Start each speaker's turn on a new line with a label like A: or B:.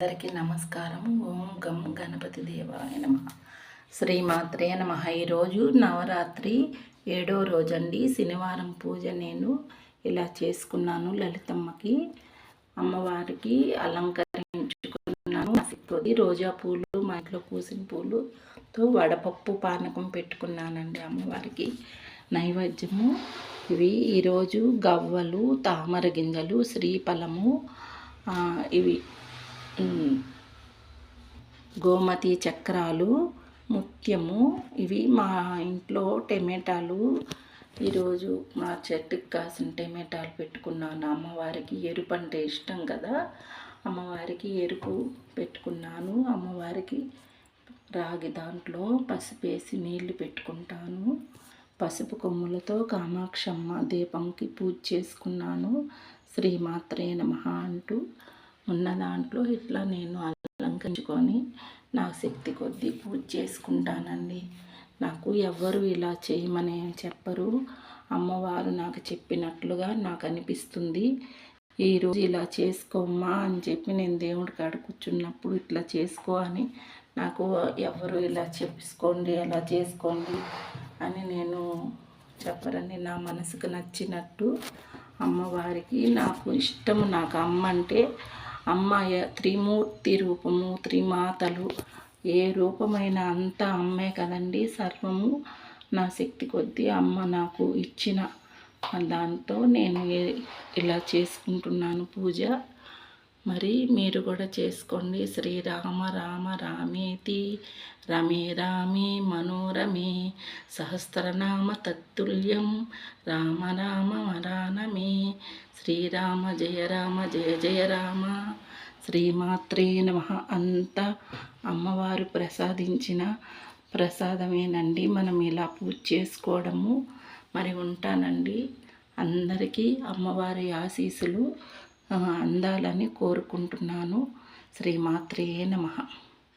A: అందరికీ నమస్కారం. ఓం గం గణపతి దేవాయ నమః. శ్రీమాత్రే నమః. ఈరోజు నవరాత్రి 7వ రోజండి, శనివారం పూజ నేను ఇలా చేసుకున్నాను. లలితమ్మకి అమ్మవారికి అలంకరించుకున్నాను. రోజా పూలు, మా ఇంట్లో పూసిన పూలుతో వడపప్పు పానకం పెట్టుకున్నానండి అమ్మవారికి నైవేద్యము. ఇవి ఈరోజు గవ్వలు, తామర గింజలు, శ్రీఫలము, ఇవి గోమతి చక్రాలు, ముత్యము, ఇవి మా ఇంట్లో టమాటాలు. ఈరోజు మా చెట్టుకి కాసిన టమాటాలు పెట్టుకున్నాను. అమ్మవారికి ఎరుపు అంటే ఇష్టం కదా, అమ్మవారికి ఎరుపు పెట్టుకున్నాను. అమ్మవారికి రాగి దాంట్లో పసుపు వేసి నీళ్లు పెట్టుకుంటాను. పసుపు కొమ్ములతో కామాక్షమ్మ దీపంకి పూజ చేసుకున్నాను. శ్రీమాత్రే నమః అంటూ ఉన్న దాంట్లో ఇట్లా నేను అలంకరించుకొని నా శక్తి కొద్దీ పూజ చేసుకుంటానండి. నాకు ఎవ్వరు ఇలా చేయమని చెప్పరు, అమ్మవారు నాకు చెప్పినట్లుగా నాకు అనిపిస్తుంది. ఈరోజు ఇలా చేసుకోమ్మా అని చెప్పి నేను దేవుడి కాడ కూర్చున్నప్పుడు ఇట్లా చేసుకో అని నాకు ఎవరు ఇలా చేసుకోండి, అలా చేసుకోండి అని నేను చెప్పరని నా మనసుకు నచ్చినట్టు అమ్మవారికి నాకు ఇష్టము. నాకు అమ్మ అంటే అమ్మ త్రిమూర్తి రూపము, త్రిమాతలు, ఏ రూపమైన అంతా అమ్మే కదండి. సర్వము నా శక్తి కొద్దీ అమ్మ నాకు ఇచ్చిన దాంతో నేను ఇలా చేసుకుంటున్నాను పూజ. మరి మీరు కూడా చేసుకోండి. శ్రీరామ రామ రామేతి రమే రామే మనోరమే సహస్రనామ తత్తుల్యం రామ రామ వరానమే. శ్రీరామ జయ రామ జయ జయ రామ. శ్రీమాత్రే నమః. అంతా అమ్మవారు ప్రసాదించిన ప్రసాదమేనండి. మనం ఇలా పూజ చేసుకోవడము. మరి ఉంటానండి. అందరికీ అమ్మవారి ఆశీస్సులు అందాలని కోరుకుంటున్నాను. శ్రీమాత్రే నమః.